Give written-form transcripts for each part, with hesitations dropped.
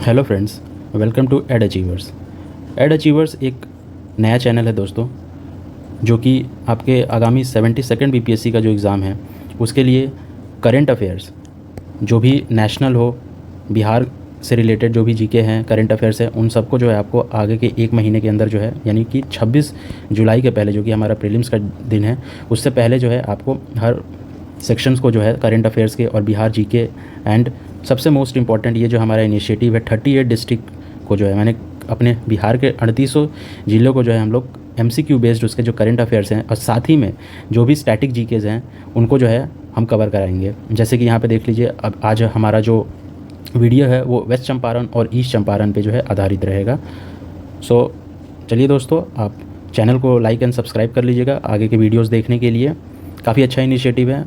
Hello friends, welcome to Ed Achievers. Ed Achievers एक नया channel है दोस्तों, जो कि आपके आगामी 72nd बीपीएससी का जो एग्ज़ाम है उसके लिए करंट अफेयर्स जो भी नेशनल हो, बिहार से रिलेटेड जो भी जीके हैं, करंट अफेयर्स है, उन सबको जो है आपको आगे के एक महीने के अंदर जो है, यानी कि 26 जुलाई के पहले, जो कि हमारा प्रीलिम्स का दिन है, उससे पहले जो है आपको हर सेक्शंस को जो है करंट अफेयर्स के और बिहार जीके एंड सबसे मोस्ट इम्पॉर्टेंट ये जो हमारा इनिशिएटिव है 38 डिस्ट्रिक्ट को जो है मैंने अपने बिहार के 3800 ज़िलों को जो है हम लोग एमसीक्यू बेस्ड उसके जो करंट अफेयर्स हैं और साथ ही में जो भी स्टैटिक जीकेज़ हैं उनको जो है हम कवर कराएंगे। जैसे कि यहाँ पे देख लीजिए, अब आज हमारा जो वीडियो है वो वेस्ट चंपारण और ईस्ट चंपारण पे जो है आधारित रहेगा। सो चलिए दोस्तों, आप चैनल को लाइक एंड सब्सक्राइब कर लीजिएगा आगे के वीडियोज़ देखने के लिए। काफ़ी अच्छा इनिशिएटिव है,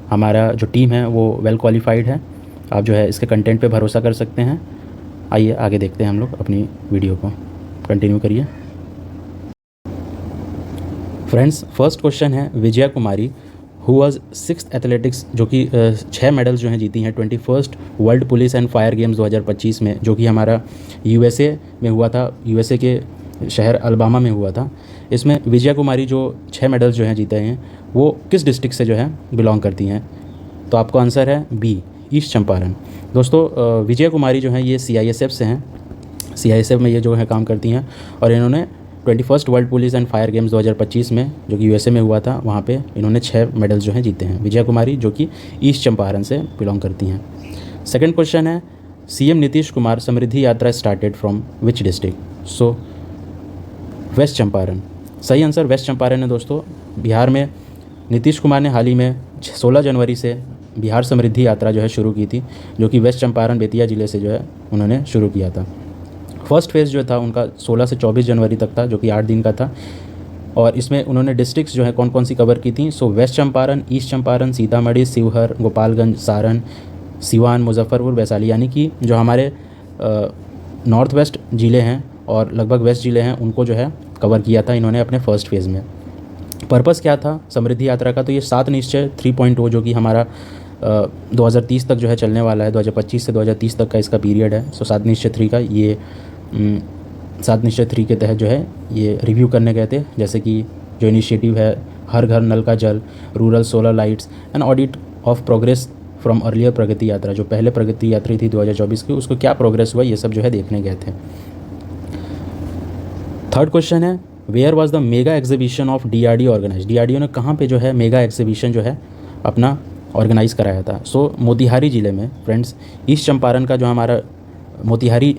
हमारा जो टीम है वो वेल क्वालिफाइड है, आप जो है इसके कंटेंट पे भरोसा कर सकते हैं। आइए आगे देखते हैं हम लोग अपनी वीडियो को, कंटिन्यू करिए। फ्रेंड्स, फर्स्ट क्वेश्चन है विजया कुमारी हु वाज 6th एथलेटिक्स, जो कि 6 मेडल्स जो हैं जीती हैं 21st world police and fire games 2025 में, जो कि हमारा यूएसए में हुआ था, यूएसए के शहर अलबामा में हुआ था। इसमें विजया कुमारी जो 6 मेडल्स जो हैं जीते हैं वो किस डिस्ट्रिक्ट से जो है बिलोंग करती हैं? तो आपको आंसर है बी, ईस्ट चंपारण। दोस्तों, विजय कुमारी जो है ये सीआईएसएफ से हैं, सीआईएसएफ में ये जो है काम करती हैं और इन्होंने 21st world police and fire games 2025 में, जो कि यूएसए में हुआ था, वहाँ पे इन्होंने 6 मेडल्स जो हैं जीते हैं, विजय कुमारी, जो कि ईस्ट चंपारण से बिलोंग करती हैं। सेकंड क्वेश्चन है CM Nitish Kumar Samriddhi Yatra started from which district? So West Champaran. सही आंसर वेस्ट चंपारण है दोस्तों। बिहार में नीतीश कुमार ने हाल ही में 16 जनवरी से बिहार समृद्धि यात्रा जो है शुरू की थी, जो कि वेस्ट चंपारण बेतिया ज़िले से जो है उन्होंने शुरू किया था। फर्स्ट फेज़ जो था उनका 16 से 24 जनवरी तक था, जो कि 8 दिन का था, और इसमें उन्होंने डिस्ट्रिक्ट्स जो है कौन कौन सी कवर की थी? सो वेस्ट चंपारण, ईस्ट चंपारण, सीतामढ़ी, शिवहर, गोपालगंज, सारण, सिवान, मुजफ्फरपुर, वैशाली, यानी कि जो हमारे नॉर्थ वेस्ट ज़िले हैं और लगभग वेस्ट ज़िले हैं उनको जो है कवर किया था इन्होंने अपने फर्स्ट फेज़ में। पर्पस क्या था समृद्धि यात्रा का? तो ये 7 निश्चय 3.0, जो कि हमारा 2030 तक जो है चलने वाला है, 2025 से 2030 तक का इसका पीरियड है। सो 7 निश्चय 3 का ये 7 निश्चय 3 के तहत जो है ये रिव्यू करने गए थे, जैसे कि जो इनिशिएटिव है हर घर नल का जल, rural solar lights and audit of progress from earlier Pragati Yatra, जो पहले प्रगति यात्रा थी 2024 की, उसको क्या प्रोग्रेस हुआ ये सब जो है देखने गए थे। थर्ड क्वेश्चन है where was the mega exhibition of DRDO organise? DRDO ने कहाँ पे जो है मेगा एग्जीबिशन जो है अपना ऑर्गेनाइज़ कराया था? सो मोतिहारी ज़िले में। फ्रेंड्स, ईस्ट चंपारण का जो हमारा मोतिहारी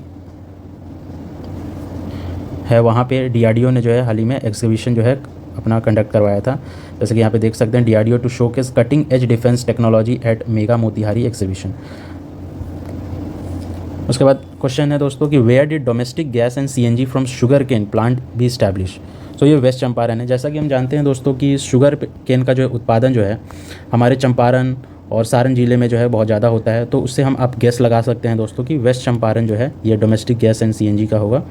है वहाँ पे डीआरडीओ ने जो है हाल ही में एग्जीबिशन जो है अपना कंडक्ट करवाया था, जैसे कि यहाँ पे देख सकते हैं, DRDO to showcase cutting edge defence technology at mega Motihari exhibition. उसके बाद क्वेश्चन है दोस्तों कि where did domestic gas and CNG from sugar cane plant be establish? तो ये वेस्ट चंपारण है। जैसा कि हम जानते हैं दोस्तों कि शुगर केन का जो उत्पादन जो है हमारे चंपारण और सारण ज़िले में जो है बहुत ज़्यादा होता है, तो उससे हम आप गैस लगा सकते हैं दोस्तों कि वेस्ट चंपारण जो है ये डोमेस्टिक गैस एंड सीएनजी का होगा।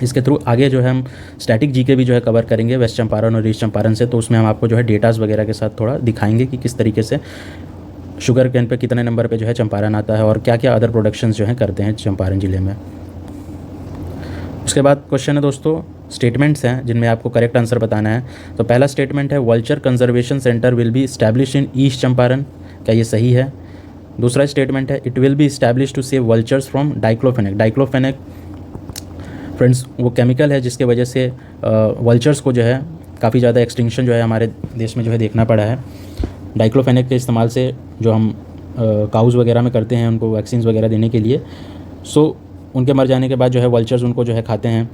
इसके थ्रू आगे जो है हम स्टैटिक जीके भी जो है कवर करेंगे वेस्ट चंपारण और ईस्ट चंपारण से, तो उसमें हम आपको जो है डेटाज़ वगैरह के साथ थोड़ा दिखाएंगे कि किस तरीके से शुगर केन पे कितने नंबर पे जो है चंपारण आता है और क्या क्या अदर प्रोडक्शंस जो हैं करते हैं चंपारण ज़िले में। उसके बाद क्वेश्चन है दोस्तों स्टेटमेंट्स हैं जिनमें आपको करेक्ट आंसर बताना है। तो पहला स्टेटमेंट है vulture conservation centre will be establish in East Champaran, क्या ये सही है? दूसरा स्टेटमेंट है it will be establish to save vultures from diclofenac. Diclofenac friends वो केमिकल है जिसके वजह से वल्चर्स को जो है काफ़ी ज़्यादा एक्सटिंक्शन जो है हमारे देश में जो है देखना पड़ा है। डाइक्लोफेनेक के इस्तेमाल से जो हम काउज़ वगैरह में करते हैं उनको वैक्सीन्स वगैरह देने के लिए, सो उनके मर जाने के बाद जो है वल्चर्स उनको जो है खाते हैं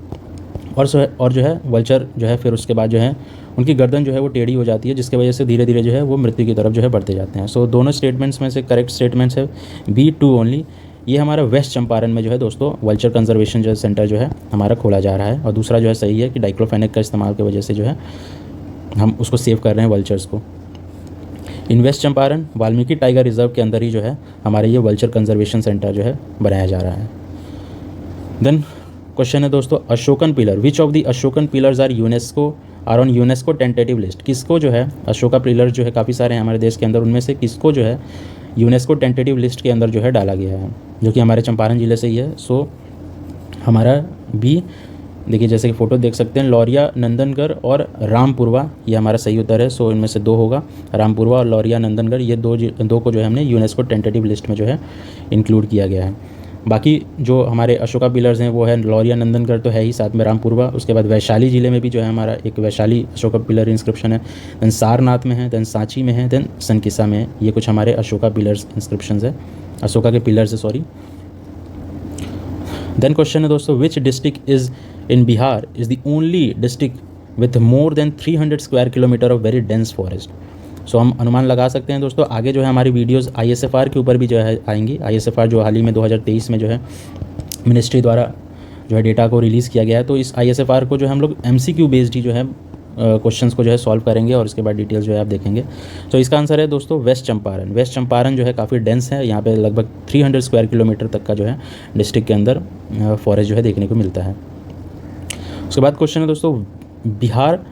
और जो है वल्चर जो है फिर उसके बाद जो है उनकी गर्दन जो है वो टेढ़ी हो जाती है, जिसकी वजह से धीरे धीरे जो है वो मृत्यु की तरफ जो है बढ़ते जाते हैं। सो दोनों स्टेटमेंट्स में से करेक्ट स्टेटमेंट्स है B2 ओनली। ये हमारा वेस्ट चंपारण में जो है दोस्तों वल्चर कंजर्वेशन जो सेंटर जो है हमारा खोला जा रहा है, और दूसरा जो है सही है कि डाइक्लोफेनेक का इस्तेमाल की वजह से जो है हम उसको सेव कर रहे हैं वल्चर्स को। In West Champaran Valmiki tiger Reserve के अंदर ही जो है हमारे ये वल्चर कंजर्वेशन सेंटर जो है बनाया जा रहा है। देन क्वेश्चन है दोस्तों Ashokan pillar, which of the Ashokan pillars are UNESCO are on UNESCO tentative list. किसको जो है अशोका पिलर्स जो है काफ़ी सारे हैं हमारे देश के अंदर, उनमें से किसको जो है यूनेस्को टेंटेटिव लिस्ट के अंदर जो है डाला गया है, जो कि हमारे चंपारण ज़िले से ही है। सो हमारा बी, देखिए जैसे कि फ़ोटो देख सकते हैं, लौरिया नंदनगढ़ और रामपुरवा, ये हमारा सही उत्तर है। सो इनमें से दो होगा, रामपुरवा और लौरिया नंदनगढ़, ये दो को जो है हमने यूनेस्को टेंटेटिव लिस्ट में जो है इंक्लूड किया गया है। बाकी जो हमारे अशोका पिलर्स हैं वो है लौरिया नंदनगढ़ तो है ही, साथ में रामपुरवा, उसके बाद वैशाली ज़िले में भी जो है हमारा एक वैशाली अशोका पिलर इंस्क्रिप्शन है, देन सारनाथ में है, देन सांची में है, देन सनकिसा में है। ये कुछ हमारे अशोका पिलर्स इंस्क्रिप्शन है, अशोका के पिलर्स है, सॉरी। देन क्वेश्चन है दोस्तों, which district is in Bihar is the only district with more than 300 square kilometre of very dense forest. So हम अनुमान लगा सकते हैं दोस्तों, आगे जो है हमारी वीडियोस ISFR के ऊपर भी जो है आएंगी। ISFR जो हाल ही में 2023 में जो है मिनिस्ट्री द्वारा जो है डेटा को रिलीज़ किया गया है, तो इस ISFR को जो है हम लोग MCQ बेस्ड ही जो है क्वेश्चंस को जो है सॉल्व करेंगे और उसके बाद डिटेल्स जो है आप देखेंगे। तो इसका आंसर है दोस्तों वेस्ट चंपारण। वेस्ट चंपारण जो है काफ़ी डेंस है, यहाँ पे लगभग 300 स्क्वायर किलोमीटर तक का जो है डिस्ट्रिक्ट के अंदर फॉरेस्ट जो है देखने को मिलता है। उसके बाद क्वेश्चन है दोस्तों, Bihar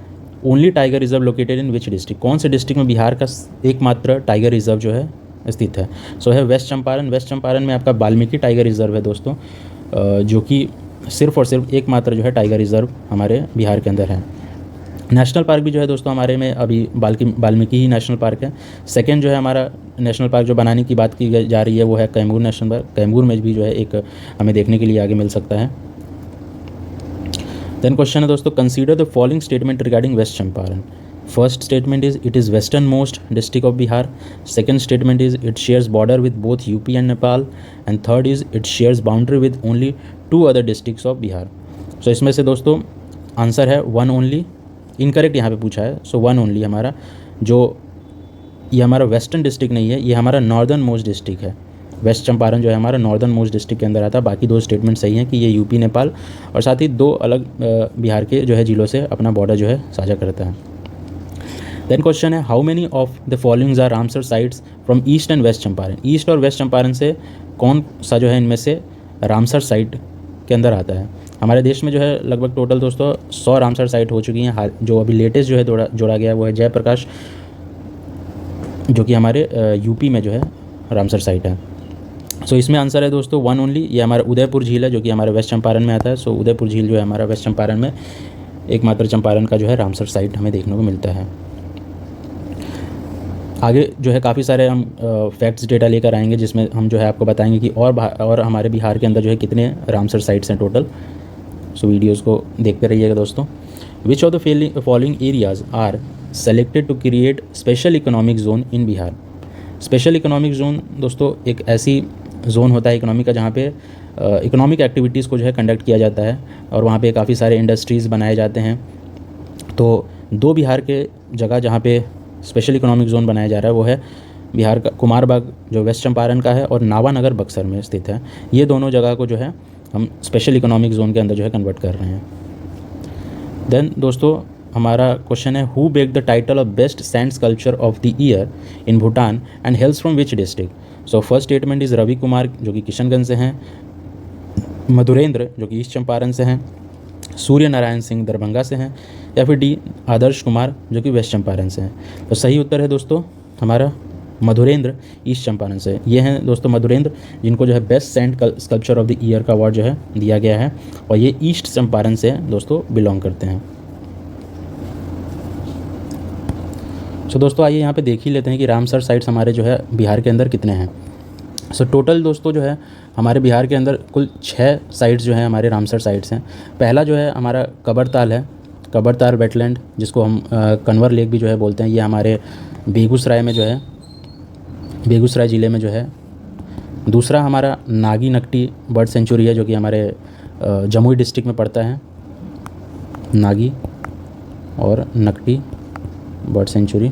only tiger reserve located in which district. कौन से डिस्ट्रिक्ट में बिहार का एकमात्र टाइगर रिजर्व जो है स्थित है। सो है वेस्ट चंपारण। वेस्ट चंपारण में आपका वाल्मीकि टाइगर रिजर्व है दोस्तों, जो कि सिर्फ और सिर्फ एकमात्र जो है टाइगर रिजर्व हमारे बिहार के अंदर है। नेशनल पार्क भी जो है दोस्तों हमारे में अभी वाल्मीकि ही नेशनल पार्क है। सेकंड जो है हमारा नेशनल पार्क जो बनाने की बात की जा रही है वो है कैमूर नेशनल पार्क। कैमूर में भी जो है एक हमें देखने के लिए आगे मिल सकता है। देन क्वेश्चन है दोस्तों, consider the following statement regarding West Champaran. First statement is it is westernmost district of Bihar. Second statement is it shares border with both UP and Nepal. And third is it shares boundary with only 2 other districts of Bihar. So इसमें से दोस्तों answer है 1 only, incorrect यहाँ पे पूछा है। सो 1 only हमारा जो ये हमारा वेस्टर्न डिस्ट्रिक्ट नहीं है, ये हमारा नॉर्दर्न मोस्ट डिस्ट्रिक्ट है। वेस्ट चंपारण जो है हमारा नॉर्दर्न मोस्ट डिस्ट्रिक्ट के अंदर आता है। बाकी 2 स्टेटमेंट सही हैं कि ये यूपी नेपाल और साथ ही 2 अलग बिहार के जो है जिलों से अपना बॉर्डर जो है साझा करता है। देन क्वेश्चन है, how many of the followings are Ramsar sites from East and West Champaran. East और वेस्ट चंपारण से कौन सा जो है इनमें से रामसर साइट के अंदर आता है। हमारे देश में जो है लगभग टोटल दोस्तों 100 रामसर साइट हो चुकी हैं। जो अभी लेटेस्ट जो है जोड़ा गया वो है जयप्रकाश, जो कि हमारे यूपी में जो है रामसर साइट है। सो इसमें आंसर है दोस्तों 1 ओनली। ये हमारा उदयपुर झील है जो कि हमारे वेस्ट चंपारण में आता है। सो उदयपुर झील जो है हमारा वेस्ट चंपारण में एकमात्र चंपारण का जो है रामसर साइट हमें देखने को मिलता है। आगे जो है काफ़ी सारे हम फैक्ट्स डेटा लेकर आएंगे जिसमें हम जो है आपको बताएंगे कि और हमारे बिहार के अंदर जो है कितने रामसर साइट्स हैं टोटल। सो वीडियोज़ को देखते रहिएगा दोस्तों। Which of the following areas are selected to create special economic zone in Bihar. Special economic zone दोस्तों एक ऐसी जोन होता है इकोनॉमी का जहाँ पे इकोनॉमिक एक्टिविटीज़ को जो है कंडक्ट किया जाता है और वहाँ पे काफ़ी सारे इंडस्ट्रीज़ बनाए जाते हैं। तो 2 बिहार के जगह जहाँ पे स्पेशल इकोनॉमिक जोन बनाया जा रहा है वो है बिहार का कुमारबाग जो वेस्ट चंपारण का है और नावानगर बक्सर में स्थित है। ये दोनों जगह को जो है हम स्पेशल इकोनॉमिक जोन के अंदर जो है कन्वर्ट कर रहे हैं। देन दोस्तों हमारा क्वेश्चन है, who bag the title of best sand sculpture of the year in Bhutan and hails from which district. So first statement is Ravi Kumar जो कि किशनगंज से हैं, मधुरेंद्र जो कि ईस्ट चंपारण से हैं, सूर्य नारायण सिंह दरभंगा से हैं, या फिर डी आदर्श कुमार जो कि वेस्ट चंपारण से हैं। तो सही उत्तर है दोस्तों हमारा मधुरेंद्र ईस्ट चंपारण से। ये हैं दोस्तों मधुरेंद्र जिनको जो है best sand sculpture of the year का अवार्ड जो है दिया गया है और ये ईस्ट चंपारण से दोस्तों बिलोंग करते हैं। सो दोस्तों आइए यहाँ पे देख ही लेते हैं कि रामसर साइट्स हमारे जो है बिहार के अंदर कितने हैं। सो टोटल दोस्तों जो है हमारे बिहार के अंदर कुल 6 साइट्स जो हैं हमारे रामसर साइट्स हैं। पहला जो है हमारा कबरताल है, कबरताल वेटलैंड जिसको हम कन्वर लेक भी जो है बोलते हैं। ये हमारे बेगूसराय में जो है, बेगूसराय ज़िले में जो है। दूसरा हमारा नागी नकटी बर्ड सेंचुरी है जो कि हमारे जमुई डिस्ट्रिक्ट में पड़ता है। नागी और नकटी बर्ड सेंचुरी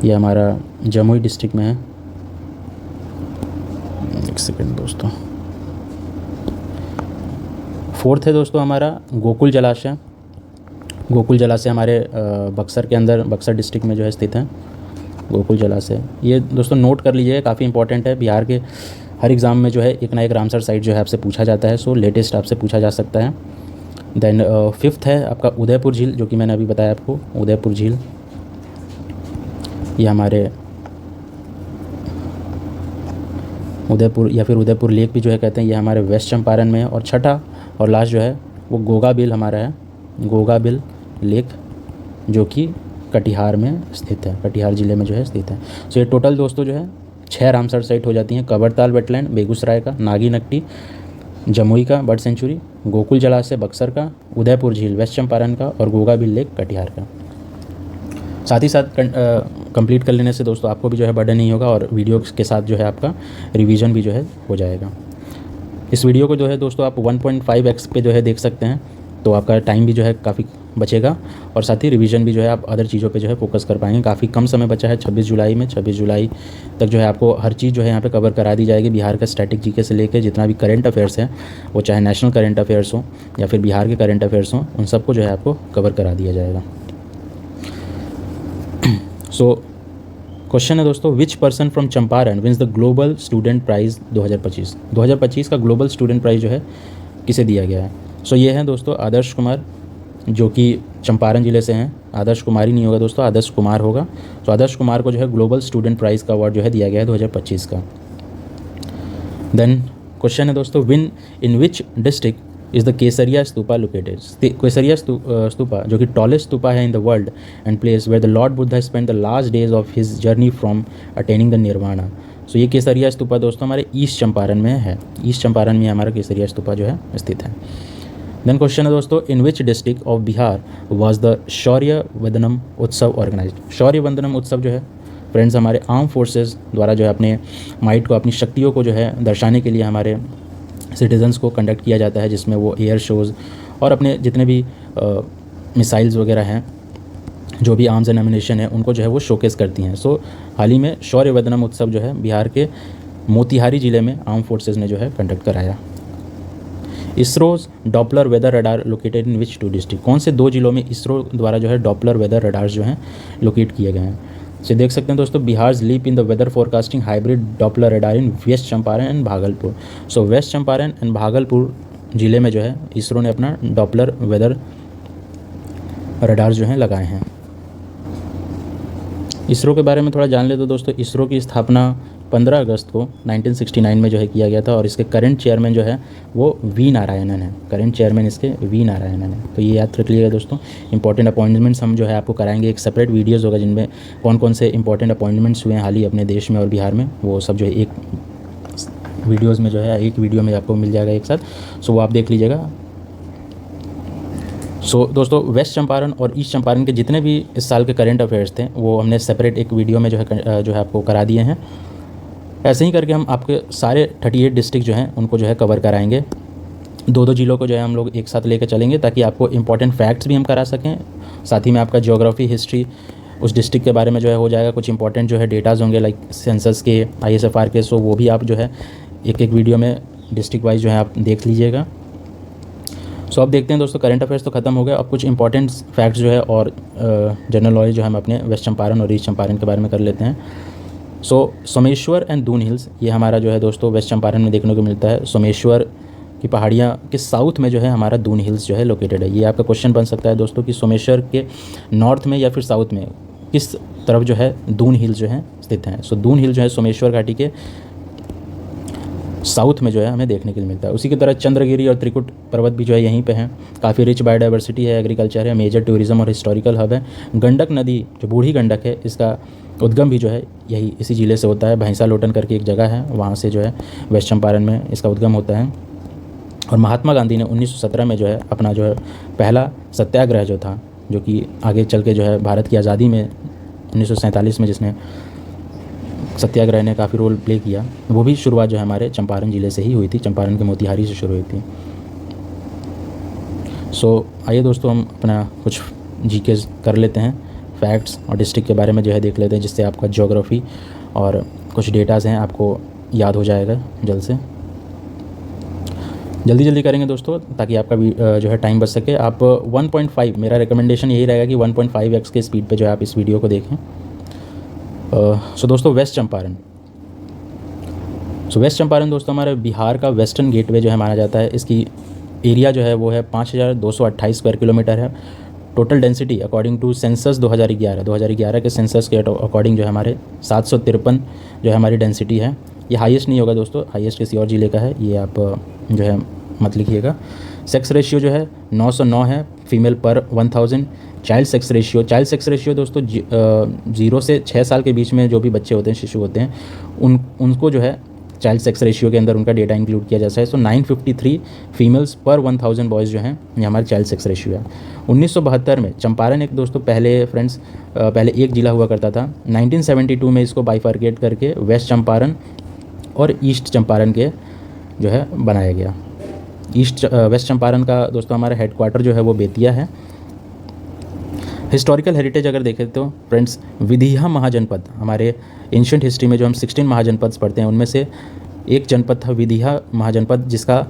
ये हमारा जमुई डिस्ट्रिक्ट में है। एक सेकेंड दोस्तों। फोर्थ है दोस्तों हमारा गोकुल जलाशय। गोकुल जलाशय हमारे बक्सर के अंदर, बक्सर डिस्ट्रिक्ट में जो है स्थित है गोकुल जलाशय। ये दोस्तों नोट कर लीजिए, काफ़ी इंपॉर्टेंट है। बिहार के हर एग्ज़ाम में जो है एक ना एक रामसर साइट जो है आपसे पूछा जाता है। सो लेटेस्ट आपसे पूछा जा सकता है। देन फिफ्थ है आपका उदयपुर झील, जो कि मैंने अभी बताया आपको, उदयपुर झील ये हमारे उदयपुर या फिर उदयपुर लेक भी जो है कहते हैं, ये हमारे वेस्ट चंपारण में है। और छठा और लास्ट जो है वो गोगा बिल हमारा है, गोगा बिल लेक, जो कि कटिहार में स्थित है, कटिहार ज़िले में जो है स्थित है। सो ये टोटल दोस्तों जो है 6 रामसर साइट हो जाती हैं। कबरताल वेटलैंड बेगूसराय का, नागी नकटी जमुई का बर्ड सेंचुरी, गोकुल जलाशय बक्सर का, उदयपुर झील वेस्ट चंपारण का और गोगा बिल लेक कटिहार का। साथ ही साथ कंप्लीट कर लेने से दोस्तों आपको भी जो है बर्डन नहीं होगा और वीडियो के साथ जो है आपका रिवीजन भी जो है हो जाएगा। इस वीडियो को जो है दोस्तों आप 1.5x पे जो है देख सकते हैं, तो आपका टाइम भी जो है काफ़ी बचेगा और साथ ही रिवीजन भी जो है आप अदर चीज़ों पे जो है फोकस कर पाएंगे। काफ़ी कम समय बचा है 26 जुलाई में, 26 जुलाई तक जो है आपको हर चीज़ जो है यहाँ पे कवर करा दी जाएगी। बिहार का स्टैटिक जीके से लेकर जितना भी करंट अफेयर्स है, वो चाहे नेशनल करंट अफेयर्स हो या फिर बिहार के करंट अफेयर्स हों, उन सबको जो है आपको कवर करा दिया जाएगा। सो क्वेश्चन है दोस्तों, which person from Champaran wins the global student prize 2025। 2025 का ग्लोबल स्टूडेंट प्राइज़ जो है किसे दिया गया है? सो ये हैं दोस्तों आदर्श कुमार, जो कि चंपारण ज़िले से हैं। आदर्श कुमार ही नहीं होगा दोस्तों, आदर्श कुमार होगा। तो आदर्श कुमार को जो है ग्लोबल स्टूडेंट प्राइज़ का अवार्ड जो है दिया गया है 2025 का। देन क्वेश्चन है दोस्तों, win in which district is the Kesariya stupa located. Kesariya stupa जो कि टॉलेस्ट स्तूपा है in the world and place where the Lord Buddha spend the last days of his journey from attaining the nirvana. So ये केसरिया स्तूपा दोस्तों हमारे ईस्ट चंपारण में है, ईस्ट चंपारण में हमारा केसरिया स्तूपा जो है स्थित है। देन क्वेश्चन है दोस्तों, in which district of Bihar was the Shaurya Vandanam Utsav organised. शौर्य वंदनम उत्सव जो है फ्रेंड्स हमारे आर्म फोर्सेस द्वारा जो है अपने माइट को, अपनी शक्तियों को जो है दर्शाने के लिए हमारे सिटीजन्स को कंडक्ट किया जाता है, जिसमें वो एयर शोज़ और अपने जितने भी मिसाइल्स वगैरह हैं, जो भी आर्म्स एंड एमिनेशन है, उनको जो है वो शोकेस करती हैं। सो हाल ही में शौर्य वंदनम उत्सव जो है बिहार के मोतिहारी ज़िले में आर्म फोर्सेस ने जो है कंडक्ट कराया। ISRO's Doppler weather radar located in which 2 district. कौन से 2 जिलों में इसरो द्वारा जो है डॉपलर वेदर रडार्स जो हैं लोकेट किए गए हैं? से देख सकते हैं दोस्तों, Bihar leap in the weather forecasting hybrid Doppler radar in West Champaran and Bhagalpur. So West Champaran and Bhagalpur ज़िले में जो है इसरो ने अपना डॉपलर वेदर रडार जो हैं लगाए हैं। इसरो के बारे में थोड़ा जान ले तो दोस्तों, इसरो की स्थापना 15 अगस्त को 1969 में जो है किया गया था और इसके करंट चेयरमैन जो है वो वी नारायणन है। करंट चेयरमैन इसके वी नारायणन है, तो ये याद रख लीजिएगा दोस्तों। इंपॉर्टेंट अपॉइंटमेंट्स हम जो है आपको कराएंगे, एक सेपरेट वीडियोज़ होगा जिनमें कौन कौन से इंपॉर्टेंट अपॉइंटमेंट्स हुए हैं हाल ही अपने देश में और बिहार में, वो सब जो है एक वीडियोज़ में जो है एक वीडियो में आपको मिल जाएगा एक साथ। सो वो आप देख लीजिएगा। सो दोस्तों, वेस्ट चंपारण और ईस्ट चंपारण के जितने भी इस साल के करंट अफेयर्स थे वो हमने सेपरेट एक वीडियो में जो है आपको करा दिए हैं। ऐसे ही करके हम आपके सारे 38 डिस्ट्रिक्ट जो हैं उनको जो है कवर कराएंगे। 2-2 जिलों को जो है हम लोग एक साथ लेकर चलेंगे ताकि आपको इंपॉर्टेंट फैक्ट्स भी हम करा सकें, साथ ही में आपका ज्योग्राफी हिस्ट्री उस डिस्ट्रिक्ट के बारे में जो है हो जाएगा। कुछ इंपॉर्टेंट जो है डेटाज होंगे लाइक सेंसस के, ISFR के, सो वो भी आप जो है एक वीडियो में डिस्ट्रिक्ट वाइज जो है आप देख लीजिएगा। सो अब देखते हैं दोस्तों, करंट अफेयर्स तो ख़त्म हो गया, अब कुछ इंपॉर्टेंट फैक्ट्स जो है और जनरल नॉलेज जो है हम अपने वेस्ट चंपारण और ईस्ट चंपारण के बारे में कर लेते हैं। सो सोमेश्वर एंड दून हिल्स ये हमारा जो है दोस्तों वेस्ट चंपारण में देखने को मिलता है। सोमेश्वर की पहाड़ियाँ के साउथ में जो है हमारा दून हिल्स जो है लोकेटेड है। ये आपका क्वेश्चन बन सकता है दोस्तों कि सोमेश्वर के नॉर्थ में या फिर साउथ में किस तरफ जो है दून हिल्स जो है स्थित हैं। सो दून हिल जो है सोमेश्वर घाटी के साउथ में जो है हमें देखने के लिए मिलता है। उसी की तरह चंद्रगिरी और त्रिकुट पर्वत भी जो है यहीं पे हैं। काफ़ी रिच बायोडाइवर्सिटी है, एग्रीकल्चर है, मेजर टूरिज्म और हिस्टोरिकल हब है। गंडक नदी जो बूढ़ी गंडक है, इसका उद्गम भी जो है यही इसी ज़िले से होता है। भैंसा लोटन करके एक जगह है, वहाँ से जो है वेस्ट चंपारण में इसका उद्गम होता है। और महात्मा गांधी ने 1917 में जो है अपना जो है पहला सत्याग्रह जो था, जो कि आगे चल के जो है भारत की आज़ादी में 1947 में जिसने सत्याग्रह ने काफ़ी रोल प्ले किया, वो भी शुरुआत जो है हमारे चंपारण ज़िले से ही हुई थी। चंपारण के मोतिहारी से शुरू हुई थी। सो आइए दोस्तों हम अपना कुछ जीके कर लेते हैं, फैक्ट्स और डिस्ट्रिक्ट के बारे में जो है देख लेते हैं, जिससे आपका ज्योग्राफी और कुछ डेटाज़ हैं आपको याद हो जाएगा जल्द से जल्दी करेंगे दोस्तों, ताकि आपका भी जो है टाइम बच सके। आप 1.5 मेरा रिकमेंडेशन यही रहेगा कि 1.5x के स्पीड पे जो है आप इस वीडियो को देखें। सो दोस्तों वेस्ट चंपारण, वेस्ट चंपारण दोस्तों हमारे बिहार का वेस्टर्न गेटवे जो है माना जाता है। इसकी एरिया जो है वो है 5228 स्क्वायर किलोमीटर है। Total density according to census 2011 के सेंसस के अकॉर्डिंग जो है हमारे 753 जो है हमारी डेंसिटी है। ये हाईएस्ट नहीं होगा दोस्तों, हाईएस्ट किसी और ज़िले का है, ये आप जो है मत लिखिएगा। सेक्स रेशियो जो है 909 है फीमेल पर 1000। चाइल्ड सेक्स रेशियो दोस्तों 0 से 6 साल के बीच में जो भी बच्चे होते हैं, शिशु होते हैं, उनको जो है चाइल्ड सेक्स रेशियो के अंदर उनका डेटा इंक्लूड किया जाता है। सो 953 फीमेल्स पर 1000 बॉयज़ जो हैं ये हमारे चाइल्ड सेक्स रेशियो है। 1972 में चंपारण एक दोस्तों पहले एक ज़िला हुआ करता था। 1972 में इसको बाइफर्केट करके वेस्ट चंपारण और ईस्ट चंपारण के जो है बनाया गया। वेस्ट चंपारण का दोस्तों हमारा हेडक्वार्टर जो है वो बेतिया है। हिस्टोरिकल हेरिटेज अगर देखें तो फ्रेंड्स, विदिहा महाजनपद, हमारे एंशिएंट हिस्ट्री में जो हम 16 महाजनपद पढ़ते हैं उनमें से एक जनपद था विदिहा महाजनपद, जिसका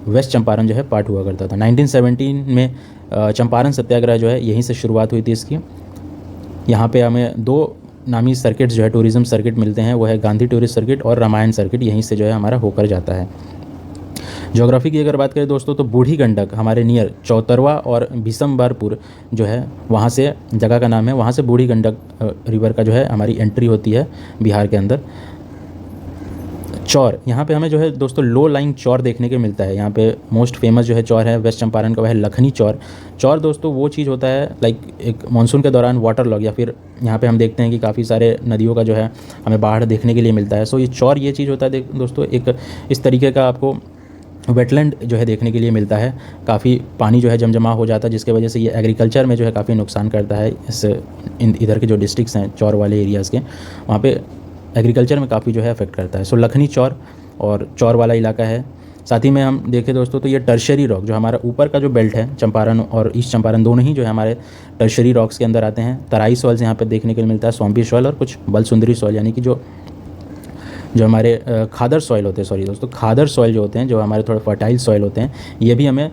वेस्ट चंपारण जो है पार्ट हुआ करता था। 1917 में चंपारण सत्याग्रह जो है यहीं से शुरुआत हुई थी इसकी। यहाँ पे हमें 2 नामी सर्किट्स जो है टूरिज़्म सर्किट मिलते हैं, वो है गांधी टूरिस्ट सर्किट और रामायण सर्किट, यहीं से जो है हमारा होकर जाता है। ज्योग्राफी की अगर बात करें दोस्तों तो बूढ़ी गंडक हमारे नियर चौतरवा और भीषमबारपुर जो है वहाँ से जगह का नाम है, वहाँ से बूढ़ी गंडक रिवर का जो है हमारी एंट्री होती है बिहार के अंदर। चौर, यहाँ पे हमें जो है दोस्तों लो लाइंग चौर देखने को मिलता है। यहाँ पे मोस्ट फेमस जो है चौर है वेस्ट चंपारण का, वह है लखनी चौर। चौर दोस्तों वो चीज़ होता है लाइक एक मानसून के दौरान वाटर लॉग, या फिर यहाँ पे हम देखते हैं कि काफ़ी सारे नदियों का जो है हमें बाढ़ देखने के लिए मिलता है। सो ये चौर ये चीज़ होता है दोस्तों, एक इस तरीके का आपको वेटलैंड जो है देखने के लिए मिलता है। काफ़ी पानी जो है जमजमा हो जाता है, जिसके वजह से ये एग्रीकल्चर में जो है काफ़ी नुकसान करता है। इधर के जो डिस्ट्रिक्ट्स हैं चौर वाले एरियाज़ के, वहाँ पे एग्रीकल्चर में काफ़ी जो है अफेक्ट करता है। सो लखनी चौर और चौर वाला इलाका है। साथ ही में हम देखें दोस्तों तो ये टर्शरी रॉक, जो हमारा ऊपर का जो बेल्ट है चंपारण और ईस्ट चंपारण दोनों ही जो है हमारे टर्शरी रॉक्स के अंदर आते हैं। तराई सॉइल्स यहाँ पे देखने के लिए मिलता है, स्वाम्पी सॉइल और कुछ बलसुंदरी सॉइल, यानी कि जो हमारे खादर सॉइल होते हैं, सॉरी दोस्तों, खादर सॉइल जो होते हैं, जो हमारे थोड़े फर्टाइल सॉइल होते हैं, ये भी हमें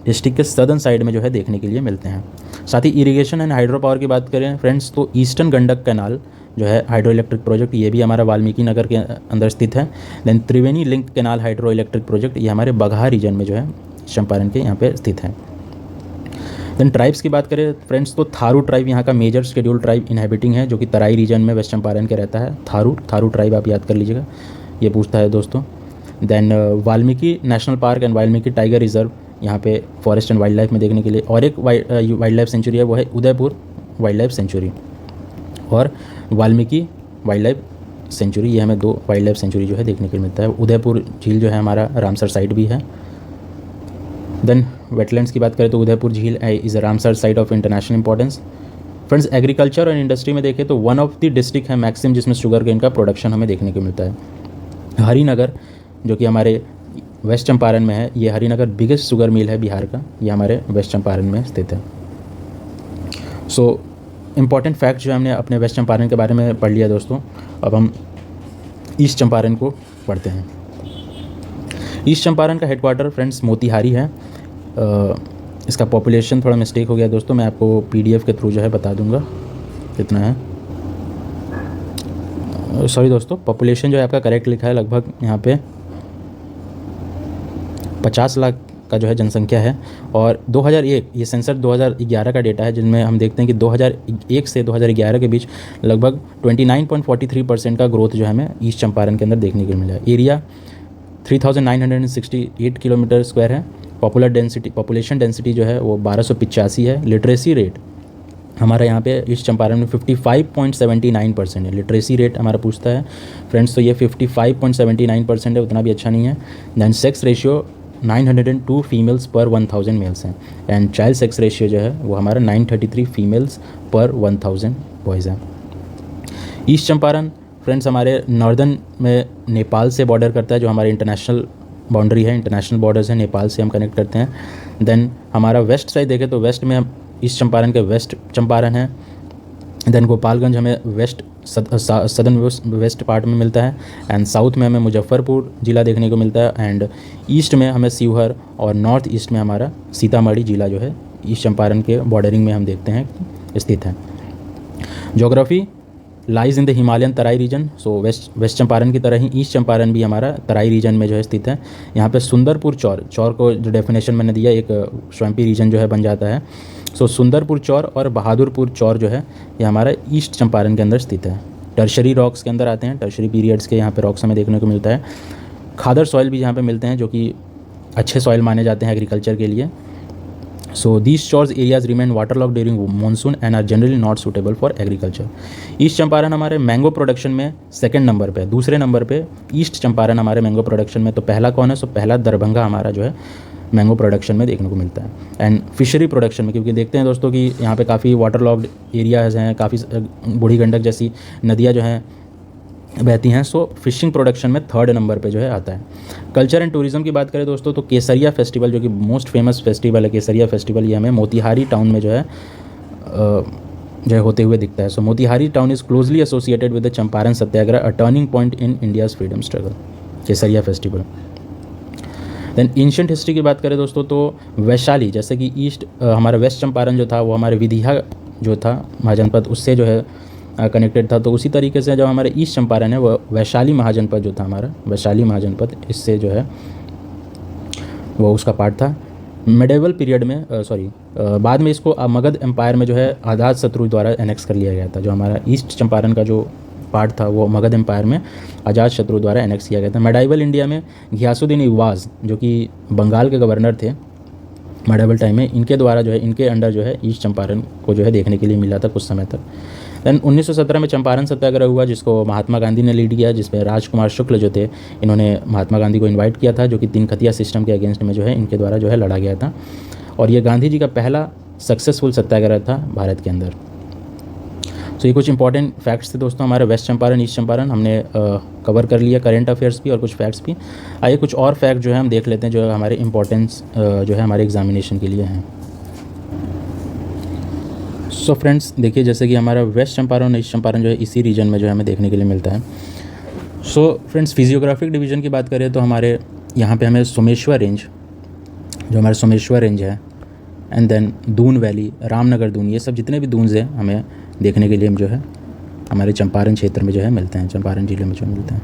डिस्ट्रिक्ट के सदर्न साइड में जो है देखने के लिए मिलते हैं। साथ ही इरिगेशन एंड हाइड्रो पावर की बात करें फ्रेंड्स तो ईस्टर्न गंडक कैनाल जो है हाइड्रो इलेक्ट्रिक प्रोजेक्ट, ये भी हमारा वाल्मीकि नगर के अंदर स्थित है। Then Triveni link canal hydroelectric project, ये हमारे बगहा रीजन में जो है चंपारण के यहाँ पे स्थित है। देन ट्राइब्स की बात करें फ्रेंड्स तो थारू ट्राइब यहाँ का मेजर शेड्यूल ट्राइब इनहेबिटिंग है, जो कि तराई रीजन में वेस्ट चंपारण के रहता है। थारू ट्राइब आप याद कर लीजिएगा, ये पूछता है दोस्तों। Then Valmiki national park and Valmiki tiger reserve यहाँ पे फॉरेस्ट एंड वाइल्ड लाइफ में देखने के लिए, और एक वाइल्ड लाइफ सेंचुरी है, वो है उदयपुर वाइल्ड लाइफ सेंचुरी और वाल्मीकि वाइल्ड लाइफ सेंचुरी। ये हमें 2 वाइल्ड लाइफ सेंचुरी जो है देखने को मिलता है। उदयपुर झील जो है हमारा रामसर साइट भी है। देन वेटलैंड्स की बात करें तो उदयपुर झील is a Ramsar site of international importance. Friends agriculture और इंडस्ट्री में देखें तो वन ऑफ द डिस्ट्रिक्ट है मैक्सिम जिसमें शुगर केन का प्रोडक्शन हमें देखने को मिलता है। हरिनगर जो कि हमारे वेस्ट चंपारण में है, ये हरिनगर बिगेस्ट शुगर मिल है बिहार का, ये हमारे वेस्ट चंपारण में स्थित है। सो इम्पॉर्टेंट फैक्ट जो हमने अपने वेस्ट चंपारण के बारे में पढ़ लिया दोस्तों, अब हम ईस्ट चंपारण को पढ़ते हैं। ईस्ट चंपारण का हेडक्वार्टर फ्रेंड्स मोतिहारी है। इसका पॉपुलेशन थोड़ा मिस्टेक हो गया दोस्तों, मैं आपको पीडीएफ के थ्रू जो है बता दूंगा कितना है। सॉरी दोस्तों, पॉपुलेशन जो है आपका करेक्ट लिखा है, लगभग यहाँ पे 50 लाख का जो है जनसंख्या है। और 2001 ये सेंसर 2011 का डेटा है, जिनमें हम देखते हैं कि 2001 से 2011 के बीच लगभग 29.43% का ग्रोथ जो है हमें ईस्ट चंपारण के अंदर देखने को मिला है। एरिया 3968 किलोमीटर स्क्वायर है। पॉपुलेशन डेंसिटी जो है वो 1285 है। लिटरेसी रेट हमारा यहाँ पे ईस्ट चंपारण में 55.79% है। लिटरेसी रेट हमारा पूछता है फ्रेंड्स, तो ये 55.79% है, उतना भी अच्छा नहीं है। दैन सेक्स रेशियो 902 फीमेल्स पर 1000 मेल्स हैं। एंड चाइल्ड सेक्स रेशियो जो है वो हमारा 933 फीमेल्स पर 1000 बॉयज़ हैं। ईस्ट चंपारण फ्रेंड्स हमारे नॉर्दर्न में नेपाल से बॉर्डर करता है, जो हमारे इंटरनेशनल बाउंड्री है, इंटरनेशनल बॉर्डर्स हैं, नेपाल से हम कनेक्ट करते हैं। देन हमारा वेस्ट साइड देखें तो वेस्ट में हम ईस्ट चंपारण के वेस्ट चंपारण है। देन गोपालगंज हमें सदर्न वेस्ट पार्ट में मिलता है। एंड साउथ में हमें मुजफ्फरपुर ज़िला देखने को मिलता है। एंड ईस्ट में हमें शिवहर और नॉर्थ ईस्ट में हमारा सीतामढ़ी ज़िला जो है ईस्ट चंपारण के बॉर्डरिंग में हम देखते हैं स्थित है। Geography lies in the Himalayan Terai region. So West Champaran की तरह ही ईस्ट चंपारण भी हमारा तराई रीजन में जो है स्थित है। यहाँ पे सुंदरपुर चौर, चौर को जो डेफिनेशन मैंने दिया एक स्वैम्पी रीजन जो है बन जाता है। सो सुंदरपुर चौर और बहादुरपुर चौर जो है ये हमारा ईस्ट चंपारण के अंदर स्थित है। टर्शरी रॉक्स के अंदर आते हैं, टर्शरी पीरियड्स के यहाँ पे रॉक्स हमें देखने को मिलता है। खादर सॉइल भी यहाँ पे मिलते हैं जो कि अच्छे सॉइल माने जाते हैं एग्रीकल्चर के लिए। So these shores areas remain waterlogged during monsoon and are generally not suitable for agriculture. East Champaran हमारे मैंगो प्रोडक्शन में सेकंड नंबर पे, दूसरे नंबर पे ईस्ट चंपारण हमारे मैंगो प्रोडक्शन में। तो पहला कौन है? सो पहला दरभंगा हमारा जो है मैंगो प्रोडक्शन में देखने को मिलता है। एंड फिशरी प्रोडक्शन में, क्योंकि देखते हैं दोस्तों कि यहाँ पे काफ़ी वाटर लॉक्ड एरियाज हैं, काफ़ी बूढ़ी गंडक जैसी नदियाँ जो हैं बहती हैं। सो फिशिंग प्रोडक्शन में थर्ड नंबर पे जो है आता है। कल्चर एंड टूरिज्म की बात करें दोस्तों तो केसरिया फेस्टिवल जो कि मोस्ट फेमस फेस्टिवल है, केसरिया फेस्टिवल, ये हमें मोतिहारी टाउन में जो है होते हुए दिखता है। So Motihari town is closely associated with the Champaran Satyagraha, a turning point in India's freedom struggle. Kesariya festival. Then ancient history की बात करें दोस्तों तो वैशाली, जैसे कि ईस्ट हमारा वेस्ट चंपारण जो था वो हमारे विदिहा जो था महाजनपद उससे जो है कनेक्टेड था। तो उसी तरीके से जो हमारे ईस्ट चंपारण है वो वैशाली महाजनपद जो था हमारा, वैशाली महाजनपद इससे जो है वो उसका पार्ट था। मेडिवल पीरियड में बाद में इसको मगध एम्पायर में जो है अजातशत्रु द्वारा एनेक्स कर लिया गया था। जो हमारा ईस्ट चंपारण का जो पार्ट था वो मगध एम्पायर में अजातशत्रु द्वारा एनेक्स किया गया था। मेडाइवल इंडिया में घियासुद्दीन इवाज़ जो कि बंगाल के गवर्नर थे मेडाइवल टाइम में, इनके द्वारा जो है इनके अंडर जो है ईस्ट चंपारण को जो है देखने के लिए मिला था कुछ समय तक। देन 1917 में चंपारण सत्याग्रह हुआ जिसको महात्मा गांधी ने लीड किया, जिसमें राजकुमार शुक्ल जो थे इन्होंने महात्मा गांधी को इनवाइट किया था, जो कि तीन खतिया सिस्टम के अगेंस्ट में जो है इनके द्वारा जो है लड़ा गया था। और ये गांधी जी का पहला सक्सेसफुल सत्याग्रह था भारत के अंदर। तो ये कुछ इंपॉर्टेंट फैक्ट्स थे दोस्तों हमारे वेस्ट चंपारण ईस्ट चंपारण हमने कवर कर लिया, करेंट अफेयर्स भी और कुछ फैक्ट्स भी। आइए कुछ और फैक्ट जो है हम देख लेते हैं जो हमारे इंपॉर्टेंस जो है हमारे एग्जामिनेशन के लिए हैं। सो फ्रेंड्स देखिए, जैसे कि हमारा वेस्ट चंपारण और ईस्ट चंपारण जो है इसी रीजन में जो है हमें देखने के लिए मिलता है। सो फ्रेंड्स फिजियोग्राफिक डिवीज़न की बात करें तो हमारे यहाँ पे हमें सोमेश्वर रेंज, जो हमारे सोमेश्वर रेंज है, and then Doon valley, Ramnagar Doon, ये सब जितने भी दून्स हैं हमें देखने के लिए जो है हमारे चंपारण क्षेत्र में जो है मिलते हैं, चंपारण जिले में जो मिलते हैं।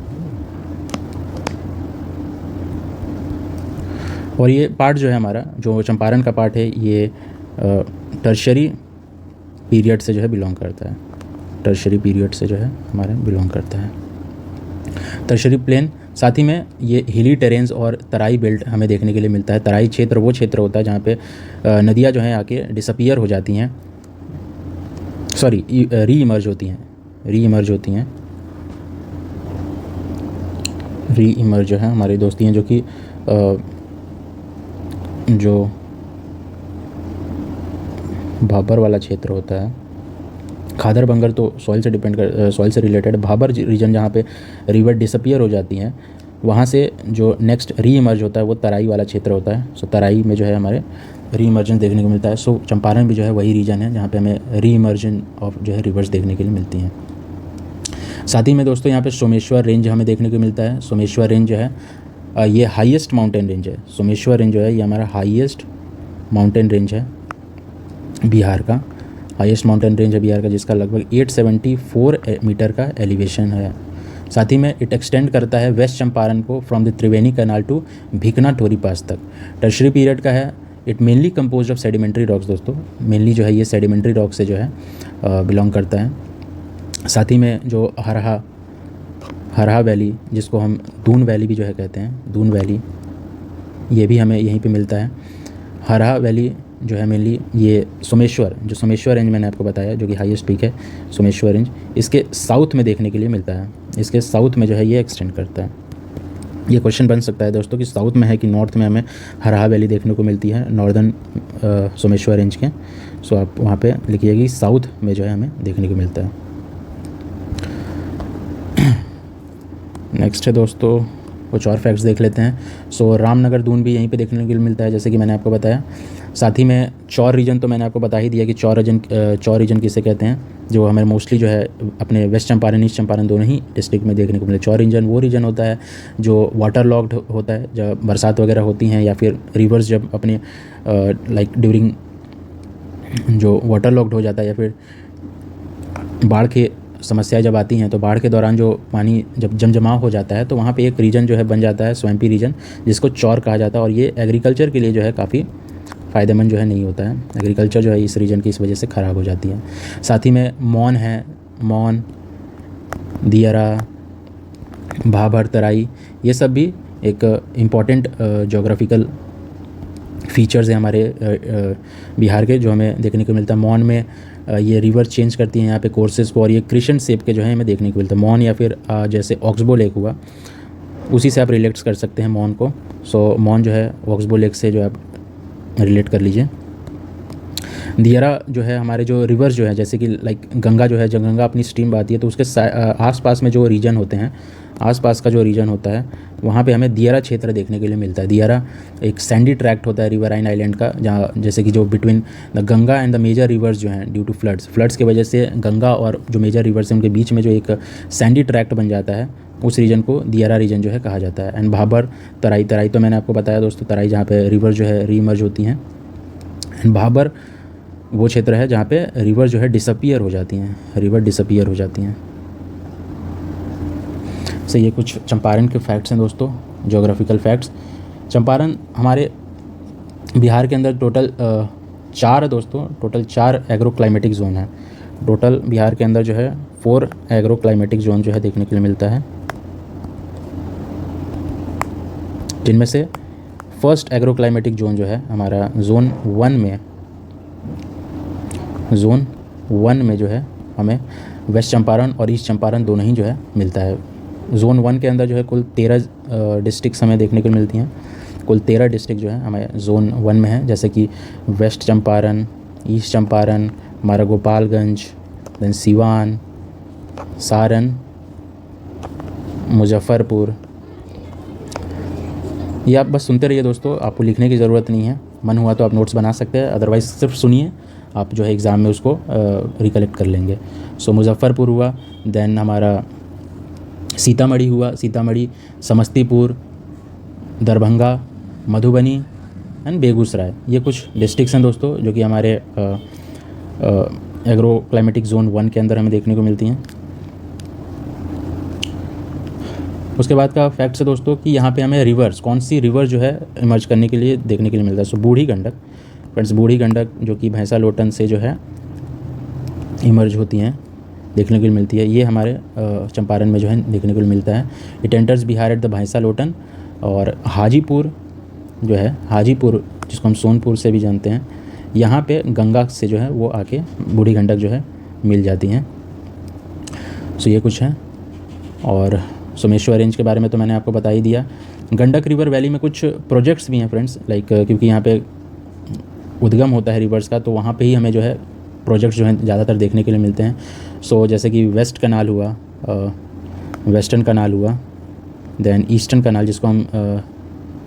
और ये पार्ट जो है हमारा जो चंपारण का पार्ट है ये टर्शरी पीरियड से जो है बिलोंग करता है, टर्शरी पीरियड से जो है हमारे बिलोंग करता है। टर्शरी प्लेन, साथ ही में ये हिली टेरेन्स और तराई बेल्ट हमें देखने के लिए मिलता है। तराई क्षेत्र वो क्षेत्र होता है जहाँ पे नदियाँ जो हैं आके डिसअपियर हो जाती हैं, री इमर्ज होती हैं, री इमर्ज जो है हमारी दोस्ती हैं, जो कि जो भाबर वाला क्षेत्र होता है, खादर बंगर तो सॉइल से डिपेंड कर सॉइल से रिलेटेड, भाबर रीजन जहाँ पे रिवर डिसअपियर हो जाती हैं वहाँ से जो नेक्स्ट री इमर्ज होता है वो तराई वाला क्षेत्र होता है। सो तराई में जो है हमारे री इमर्जन देखने को मिलता है। सो चंपारण भी जो है वही रीजन है जहाँ पे हमें री इमर्जन ऑफ जो है रिवर्स देखने के लिए मिलती हैं। साथ ही में दोस्तों यहाँ पे सोमेश्वर रेंज हमें देखने को मिलता है। सोमेश्वर रेंज जो है ये हाईएस्ट माउंटेन रेंज है। सोमेश्वर रेंज जो है ये हमारा हाईएस्ट माउंटेन रेंज है बिहार का, हाईएस्ट माउंटेन रेंज है बिहार का, जिसका लगभग 874 मीटर का एलिवेशन है। साथ ही में इट एक्सटेंड करता है वेस्ट चंपारण को from the Triveni canal to Bhikhna Thori pass तक। टर्शरी पीरियड का है। It mainly composed of sedimentary rocks दोस्तों, मेनली जो है ये सेडिमेंट्री रॉक से जो है बिलोंग करता है। साथ ही में जो हरहा वैली, जिसको हम दून वैली भी जो है कहते हैं, दून वैली, ये भी हमें यहीं पे मिलता है। हरहा वैली जो है मेनली ये सोमेश्वर रेंज मैंने आपको बताया जो कि हाईएस्ट पीक है सोमेश्वर रेंज, इसके साउथ में देखने के लिए मिलता है। इसके साउथ में जो है ये एक्सटेंड करता है। ये क्वेश्चन बन सकता है दोस्तों कि साउथ में है कि नॉर्थ में हमें हरहा वैली देखने को मिलती है नॉर्दर्न सोमेश्वर रेंज के। सो आप वहाँ पे लिखिएगा कि साउथ में जो है हमें देखने को मिलता है। नेक्स्ट है दोस्तों कुछ और फैक्ट्स देख लेते हैं। सो रामनगर दून भी यहीं पे देखने के लिए मिलता है जैसे कि मैंने आपको बताया। साथ ही में चौर रीजन तो मैंने आपको बता ही दिया कि चौर रीजन किसे कहते हैं, जो हमें मोस्टली जो है अपने वेस्ट चंपारण ईस्ट चंपारण दोनों ही डिस्ट्रिक्ट में देखने को मिले। चौर रीजन वो रीजन होता है जो वाटर लॉक्ड होता है जब बरसात वगैरह होती हैं या फिर रिवर्स जब अपने लाइक ड्यूरिंग जो वाटर लॉक्ड हो जाता है या फिर बाढ़ के समस्याएं जब आती हैं तो बाढ़ के दौरान जो पानी जब जमजमाव हो जाता है तो वहाँ पे एक रीजन जो है बन जाता है, स्वैम्पी रीजन, जिसको चौर कहा जाता है। और ये एग्रीकल्चर के लिए जो है काफ़ी फ़ायदेमंद जो है नहीं होता है। एग्रीकल्चर जो है इस रीजन की इस वजह से ख़राब हो जाती है। साथ ही में मौन है, मौन, दियरा, भाबर, तराई, ये सब भी एक इम्पॉर्टेंट जोग्राफिकल फीचर्स हैं हमारे बिहार के, जो हमें देखने को मिलता है। मौन में ये रिवर चेंज करती हैं यहाँ पे कोर्सेज़ को, और ये क्रिसेंट शेप के जो है हमें देखने को मिलता है। मौन या फिर जैसे ऑक्सबो लेक हुआ, उसी से आप रिलेट कर सकते हैं मौन को। सो मौन जो है ऑक्सबो लेक से जो आप रिलेट कर लीजिए। दियरा जो है हमारे जो रिवर्स जो है, जैसे कि लाइक गंगा जो है, जब गंगा अपनी स्ट्रीम बहती है तो उसके आसपास में जो रीजन होते हैं, आसपास का जो रीजन होता है वहाँ पे हमें दियरा क्षेत्र देखने के लिए मिलता है। दियरा एक सैंडी ट्रैक्ट होता है रिवराइन आइलैंड का, जहाँ जैसे कि जो between the Ganga and the major rivers जो हैं ड्यू टू फ्लड्स की वजह से गंगा और जो मेजर रिवर्स हैं उनके बीच में जो एक सैंडी ट्रैक्ट बन जाता है, उस रीजन को दियरा रीजन जो है कहा जाता है। एंड भाबर, तराई तो मैंने आपको बताया दोस्तों, तराई जहाँ पे रिवर जो है रीमर्ज होती हैं। एंड भाबर वो क्षेत्र है जहाँ पे रिवर जो है डिसअपीयर हो जाती हैं, रिवर डिसअपीयर हो जाती हैं। से ये कुछ चंपारण के फैक्ट्स हैं दोस्तों, ज्योग्राफिकल फैक्ट्स। चंपारण हमारे बिहार के अंदर टोटल 4 दोस्तों, टोटल 4 एग्रो क्लाइमेटिक जोन है। टोटल बिहार के अंदर जो है 4 एग्रो क्लाइमेटिक जोन जो है देखने के लिए मिलता है, जिनमें से फर्स्ट एग्रो क्लाइमेटिक जोन जो है हमारा जोन 1 में जो है हमें वेस्ट चंपारण और ईस्ट चंपारण दोनों ही जो है मिलता है। जोन 1 के अंदर जो है कुल 13 डिस्ट्रिक्ट्स हमें देखने को मिलती हैं। कुल 13 डिस्ट्रिक्ट जो है हमें जोन 1 में है, जैसे कि वेस्ट चंपारण, ईस्ट चंपारण, हमारा गोपालगंज, देन सिवान, सारण, मुजफ्फरपुर। ये आप बस सुनते रहिए दोस्तों, आपको लिखने की ज़रूरत नहीं है। मन हुआ तो आप नोट्स बना सकते हैं, अदरवाइज़ सिर्फ सुनिए, आप जो है एग्ज़ाम में उसको रिकलेक्ट कर लेंगे। सो मुजफ्फरपुर हुआ, देन हमारा सीतामढ़ी हुआ, सीतामढ़ी, समस्तीपुर, दरभंगा, मधुबनी एंड बेगूसराय। ये कुछ डिस्ट्रिक्ट्स हैं दोस्तों जो कि हमारे एग्रो क्लाइमेटिक जोन 1 के अंदर हमें देखने को मिलती हैं। उसके बाद का फैक्ट है दोस्तों कि यहाँ पे हमें रिवर्स, कौन सी रिवर जो है इमर्ज करने के लिए देखने के लिए मिलता है। सो बूढ़ी गंडक फ्रेंड्स, बूढ़ी गंडक जो कि भैंसा लोटन से जो है इमर्ज होती हैं, देखने को मिलती है। ये हमारे चंपारण में जो है देखने को मिलता है। It enters Bihar at the भैंसा लोटन। और हाजीपुर जो है, हाजीपुर जिसको हम सोनपुर से भी जानते हैं, यहाँ पे गंगा से जो है वो आके बूढ़ी गंडक जो है मिल जाती हैं। सो ये कुछ है। और सोमेश्वर रेंज के बारे में तो मैंने आपको बता ही दिया। गंडक रिवर वैली में कुछ प्रोजेक्ट्स भी हैं फ्रेंड्स, लाइक क्योंकि यहाँ पे उद्गम होता है रिवर्स का, तो वहाँ पे ही हमें जो है प्रोजेक्ट्स जो हैं ज़्यादातर देखने के लिए मिलते हैं। सो जैसे कि वेस्ट कनाल हुआ, वेस्टर्न कनाल हुआ, देन ईस्टर्न कनाल जिसको हम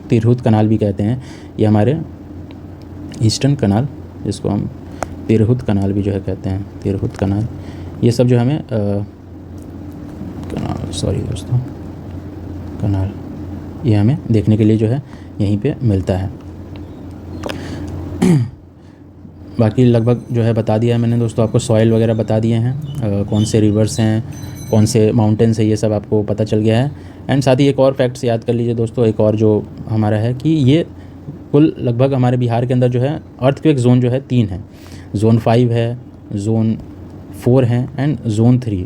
तिरहुत कनाल भी कहते हैं, ये हमारे ईस्टर्न कनाल जिसको हम तिरहुत कनाल भी जो है कहते हैं, तिरहुत कनाल, ये सब जो हमें कनाल, सॉरी दोस्तों, कनाल, ये हमें देखने के लिए जो है यहीं पे मिलता है। बाकी लगभग जो है बता दिया है मैंने दोस्तों, आपको सॉइल वगैरह बता दिए हैं, कौन से रिवर्स हैं, कौन से माउंटेन्स हैं, ये सब आपको पता चल गया है। एंड साथ ही एक और फैक्ट्स याद कर लीजिए दोस्तों, एक और जो हमारा है कि ये कुल लगभग हमारे बिहार के अंदर जो है अर्थक्वेक जोन जो है 3 है। जोन 5 है, जोन 4 है एंड जोन 3।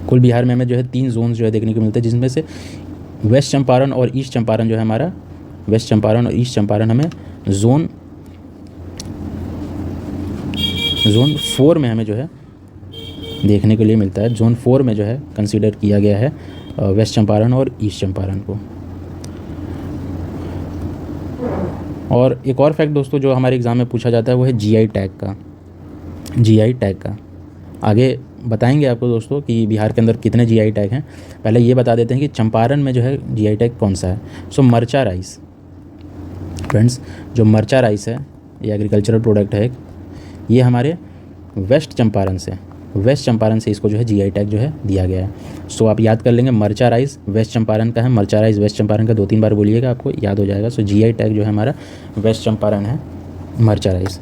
कुल बिहार में हमें जो है 3 जोन जो है देखने को मिलते हैं, जिसमें से वेस्ट चंपारण और ईस्ट चंपारण जो है हमारा, वेस्ट चंपारण और ईस्ट चंपारण हमें जोन 4 में हमें जो है देखने के लिए मिलता है। जोन 4 में जो है कंसीडर किया गया है वेस्ट चंपारण और ईस्ट चंपारण को। और एक और फैक्ट दोस्तों जो हमारे एग्ज़ाम में पूछा जाता है वो है जीआई टैग का। जीआई टैग का आगे बताएंगे आपको दोस्तों कि बिहार के अंदर कितने जीआई टैग हैं। पहले ये बता देते हैं कि चंपारण में जो है जीआई टैग कौन सा है। सो मरचा राइस फ्रेंड्स, जो मरचा राइस है ये एग्रीकल्चरल प्रोडक्ट है, ये हमारे वेस्ट चंपारण से इसको जो है जीआई टैग जो है दिया गया है। सो आप याद कर लेंगे, मरचा राइस वेस्ट चंपारण का है, मरचा राइस वेस्ट चंपारण का 2-3 बार बोलिएगा, आपको याद हो जाएगा। सो जीआई टैग जो है हमारा वेस्ट चंपारण है, मरचा राइस।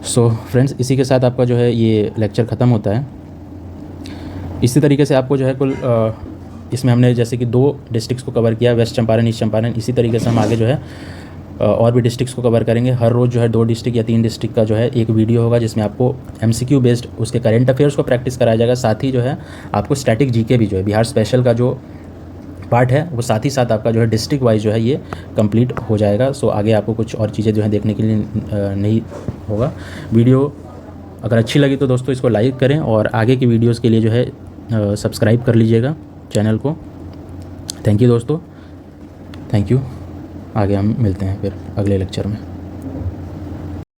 सो फ्रेंड्स, इसी के साथ आपका जो है ये लेक्चर ख़त्म होता है। इसी तरीके से आपको जो है कुल इसमें हमने जैसे कि 2 डिस्ट्रिक्ट्स को कवर किया, वेस्ट चंपारण, ईस्ट चंपारण। इसी तरीके से हम आगे जो है और भी डिस्ट्रिक्ट्स को कवर करेंगे। हर रोज़ जो है 2 डिस्ट्रिक्ट या 3 डिस्ट्रिक्ट का जो है एक वीडियो होगा, जिसमें आपको MCQ बेस्ड उसके करंट अफेयर्स को प्रैक्टिस कराया जाएगा। साथ ही जो है आपको स्टैटिक GK भी जो है बिहार स्पेशल का जो पार्ट है वो साथ ही साथ आपका जो है डिस्ट्रिक्ट वाइज जो है ये कंप्लीट हो जाएगा। सो आगे आपको कुछ और चीज़ें जो है देखने के लिए नहीं होगा। वीडियो अगर अच्छी लगी तो दोस्तों इसको लाइक करें और आगे की वीडियोस के लिए जो है सब्सक्राइब कर लीजिएगा चैनल को। थैंक यू दोस्तों, थैंक यू। आगे हम मिलते हैं फिर अगले लेक्चर में।